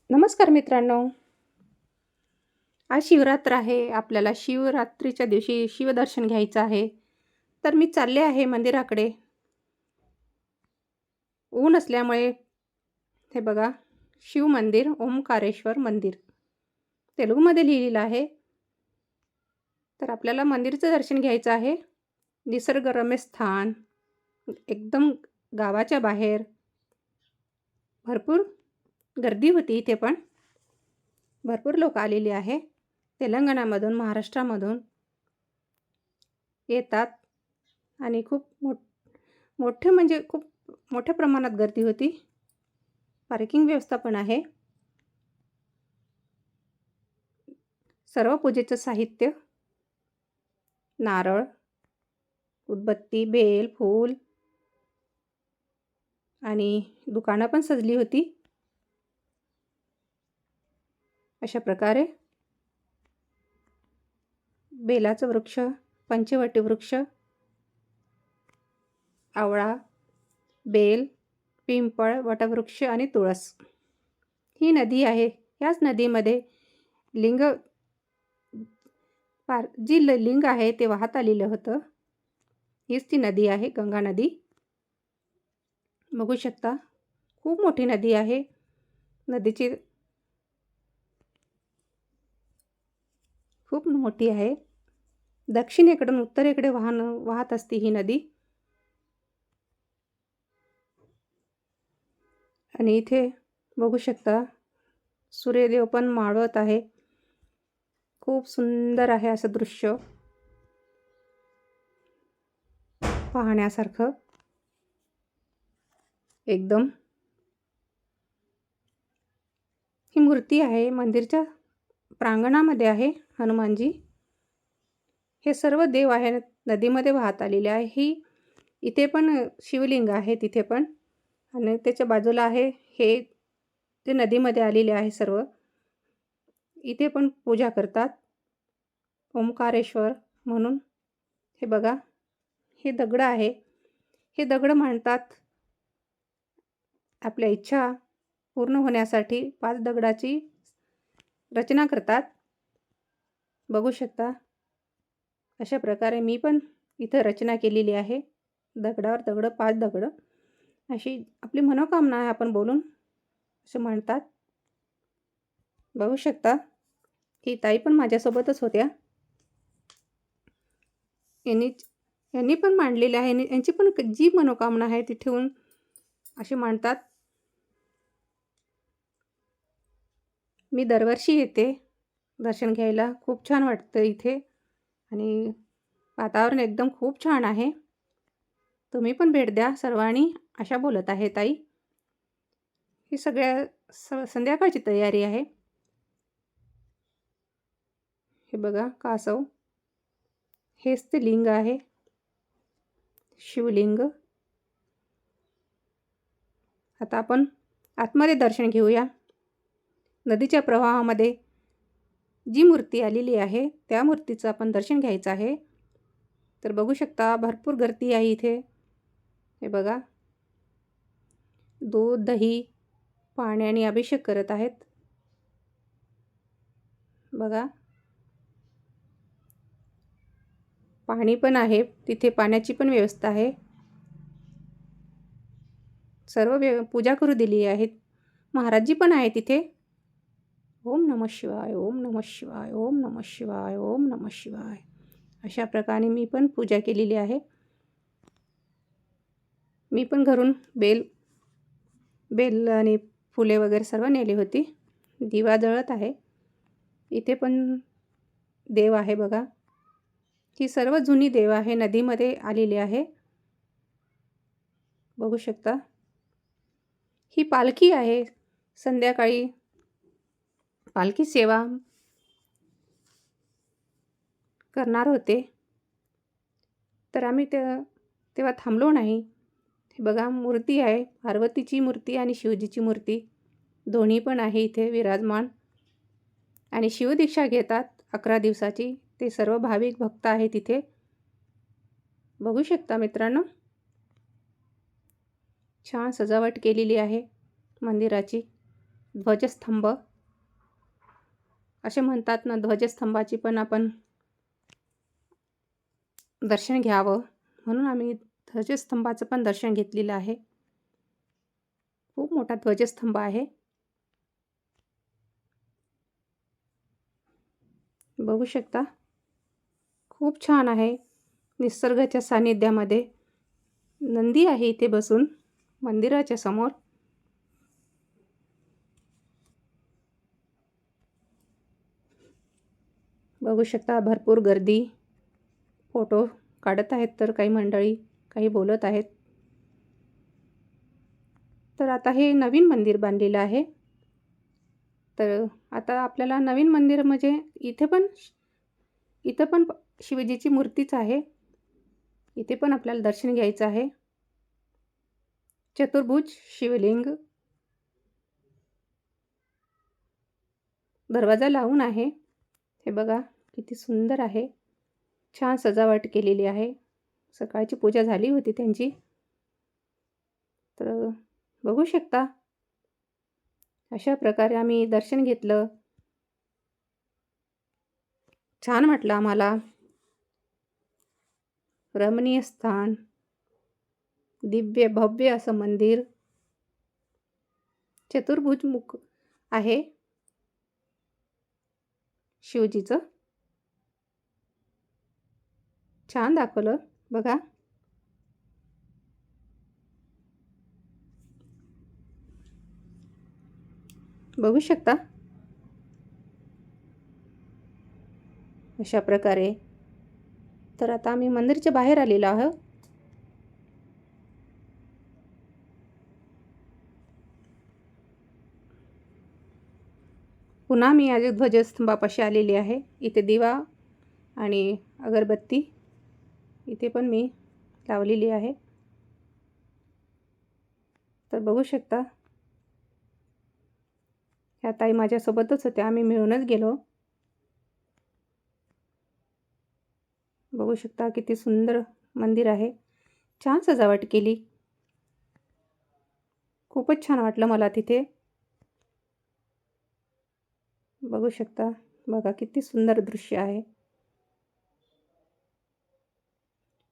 नमस्कार मित्रांनो. आज शिवरात्र आहे. आपल्याला शिवरात्रीच्या दिवशी शिवदर्शन घ्यायचं आहे. तर मी चालले आहे मंदिराकडे. ऊन असल्यामुळे हे बघा, शिव मंदिर, ओंकारेश्वर मंदिर तेलुगूमध्ये लिहिलेलं आहे. तर आपल्याला मंदिरचं दर्शन घ्यायचं आहे. निसर्गरम्य स्थान, एकदम गावाच्या बाहेर. भरपूर गर्दी होती इथे पण. भरपूर लोक आलेली आहे. तेलंगणामधून, महाराष्ट्रामधून येतात आणि खूप मोठे म्हणजे खूप मोठ्या प्रमाणात गर्दी होती. पार्किंग व्यवस्था पण आहे. सर्व पूजेचं साहित्य, नारळ, उदबत्ती, बेल, फूल आणि दुकानं पण सजली होती. अशा प्रकारे बेलाचं वृक्ष, पंचवटी वृक्ष, आवळा, बेल, पिंपळ, वटवृक्ष आणि तुळस ही नदी आहे. याच नदीमध्ये लिंग लिंग आहे ते वाहत आलेलं होतं. हीच ती नदी आहे, गंगा नदी. बघू शकता, खूप मोठी नदी आहे. नदीची खूप मोठी आहे. दक्षिणेकडून उत्तरेकडे वाहत असते ही नदी. आणि इथे बघू शकता, सूर्यदेव पण मावळत आहे. खूप सुंदर आहे असं दृश्य पाहण्यासारखं एकदम. ही मूर्ती आहे मंदिरच्या प्रांगणामध्ये आहे, हनुमानजी. हे सर्व देव आहे नदीमध्ये वाहत आलेले आहे. ही इथे पण शिवलिंग आहे तिथे पण, आणि त्याच्या बाजूला आहे हे ते नदीमध्ये आलेले आहे सर्व. इथे पण पूजा करतात ओंकारेश्वर म्हणून. हे बघा, हे दगड आहे. हे दगड मांडतात आपल्या इच्छा पूर्ण होण्यासाठी. 5 दगडाची रचना करतात. बघू शकता, अशा प्रकारे मी पण इथं रचना केलेली आहे. दगडावर दगड, 5 दगड, अशी आपली मनोकामना आहे आपण बोलून असं म्हणतात. बघू शकता, ही ताई पण माझ्यासोबतच होत्या. यांनी पण मांडलेली आहे. यांची पण जी मनोकामना आहे ती ठेवून असे मांडतात. मी दरवर्षी येते दर्शन घ्यायला. खूप छान वाटतं इथे आणि वातावरण एकदम खूप छान आहे. तुम्ही पण भेट द्या सर्वांनी, अशा बोलत आहे ताई. ही संध्याकाळची तयारी आहे. हे बघा, कासव, हेच ते लिंग आहे, शिवलिंग. आता आपण आतमध्ये दर्शन घेऊया. नदीच्या प्रवाहामध्ये जी मूर्ती आलेली आहे त्या मूर्तीचं आपण दर्शन घ्यायचं आहे. तर बघू शकता, भरपूर गर्दी आहे इथे. हे बघा, दूध, दही, पाण्याने अभिषेक करत आहेत. बघा, पाणी पण आहे तिथे, पाण्याची पण व्यवस्था आहे. सर्व पूजा करू दिली आहेत. महाराजजी पण आहे तिथे. ओम नमः शिवाय, ओम नमः शिवाय, ओम नमः शिवाय, ओम नमः शिवाय, अशा प्रकारे मी पण पूजा केलेली आहे. मी पण घरून बेल आणि फुले वगैरे सर्व नेली होती. दिवा जळत आहे. इथे पण देव आहे बघा. ही सर्व जुनी देव आहे, नदीमध्ये आलेली आहे. बघू शकता, ही पालखी आहे. संध्याकाळी पालखी सेवा करणार होते, तर आम्ही तेव्हा थांबलो नाही. हे बघा, मूर्ती आहे, पार्वतीची मूर्ती आणि शिवजीची मूर्ती दोन्ही पण आहे इथे विराजमान. आणि शिवदीक्षा घेतात 11 दिवसाची ते सर्व भाविक भक्त आहेत तिथे. बघू शकता मित्रांनो, छान सजावट केलेली आहे मंदिराची. ध्वजस्तंभ असे म्हणतात ना, ध्वजस्तंभाची पण आपण दर्शन घ्यावं म्हणून आम्ही ध्वजस्तंभाचं पण दर्शन घेतलेलं आहे. खूप मोठा ध्वजस्तंभ आहे. बघू शकता, खूप छान आहे. निसर्गाच्या सानिध्यामध्ये नंदी आहे इथे बसून मंदिराच्या समोर. बघू शकता, भरपूर गर्दी. फोटो काढत आहेत तर काही मंडळी, काही बोलत आहेत. तर आता हे नवीन मंदिर बांधलेलं आहे. तर आता आपल्याला नवीन मंदिर म्हणजे इथं पण शिवजीची मूर्तीच आहे. इथे पण आपल्याला दर्शन घ्यायचं आहे. चतुर्भुज शिवलिंग, दरवाजा लावून आहे. हे बघा किती सुंदर आहे. छान सजावट केलेली आहे. सकाळची पूजा झाली होती त्यांची. तर बघू शकता, अशा प्रकारे आम्ही दर्शन घेतलं. छान वाटलं आम्हाला. रमणीय स्थान, दिव्य भव्य असं मंदिर, चतुर्भुज मुख आहे शिवजीचं. छान दाखवलं बघा. बघू शकता अशा प्रकारे. तर आता आम्ही मंदिरच्या बाहेर आलेलो आहोत. पुन्हा मी आज ध्वजस्तंभापाशी आलेली आहे. इथे दिवा आणि अगरबत्ती इथे पण मी लावलेली आहे. तर बघू शकता, ह्या ताई माझ्यासोबतच होत्या. आम्ही मिळूनच गेलो. बघू शकता किती सुंदर मंदिर आहे. छान सजावट केली. खूपच छान वाटलं मला तिथे. बघू शकता, बघा किती सुंदर दृश्य आहे.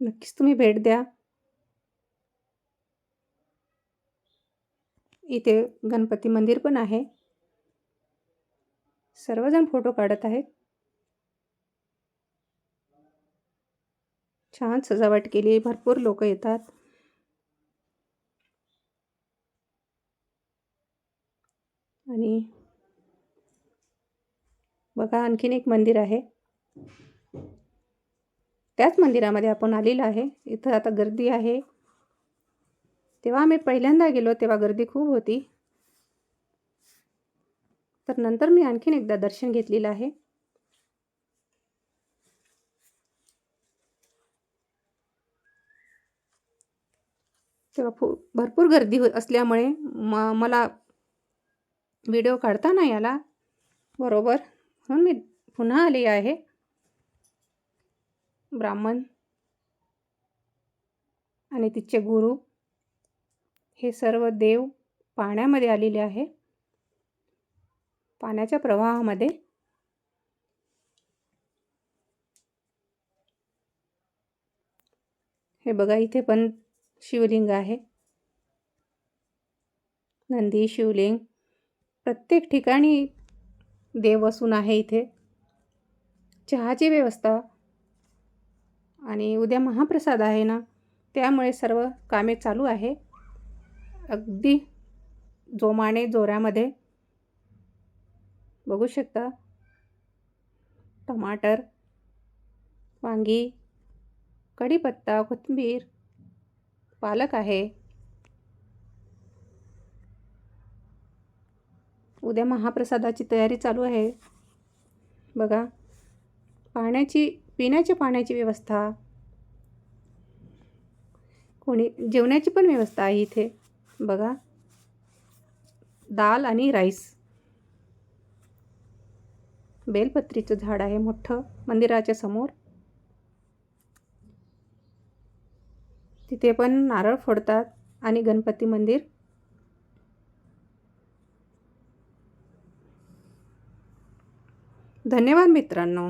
नक्कीच तुम्ही भेट द्या. इथे गणपती मंदिर पण आहे. सर्वजण फोटो काढत आहेत. छान सजावट केली. भरपूर लोक येतात. आणि बघा आणखीन एक मंदिर आहे. त्याच मंदिरामध्ये आपण आलेलो आहे. इथं आता गर्दी आहे. तेव्हा आम्ही पहिल्यांदा गेलो तेव्हा गर्दी खूप होती. तर नंतर मी आणखीन एकदा दर्शन घेतलेलं आहे. तेव्हा भरपूर गर्दी असल्यामुळे मला व्हिडिओ काढता नाही आला बरोबर, म्हणून मी पुन्हा आली आहे. ब्राह्मण आणि तिचे गुरु हे सर्व देव पाण्यामध्ये आलेले आहे. पाण्याच्या प्रवाहामध्ये. हे बघा इथे पण शिवलिंग आहे. नंदी शिवलिंग प्रत्येक ठिकाणी देव बसून आहे इथे. चहाची व्यवस्था आणि उद्या महाप्रसाद आहे ना, त्यामुळे सर्व कामे चालू आहे. अगदी जोमाने जोरामध्ये. बघू शकता, टमाटर, वांगी, कढीपत्ता, कोथिंबीर, पालक आहे. उद्या महाप्रसादाची तयारी चालू आहे. बघा पिण्याच्या पाण्याची व्यवस्था, जेवणाची पण व्यवस्था आहे इथे. बघा दाल आणि राईस. बेलपत्रीचं झाड आहे मोठं मंदिराच्या समोर. तिथे पण नारळ फोडतात आणि गणपती मंदिर. धन्यवाद मित्रांनो.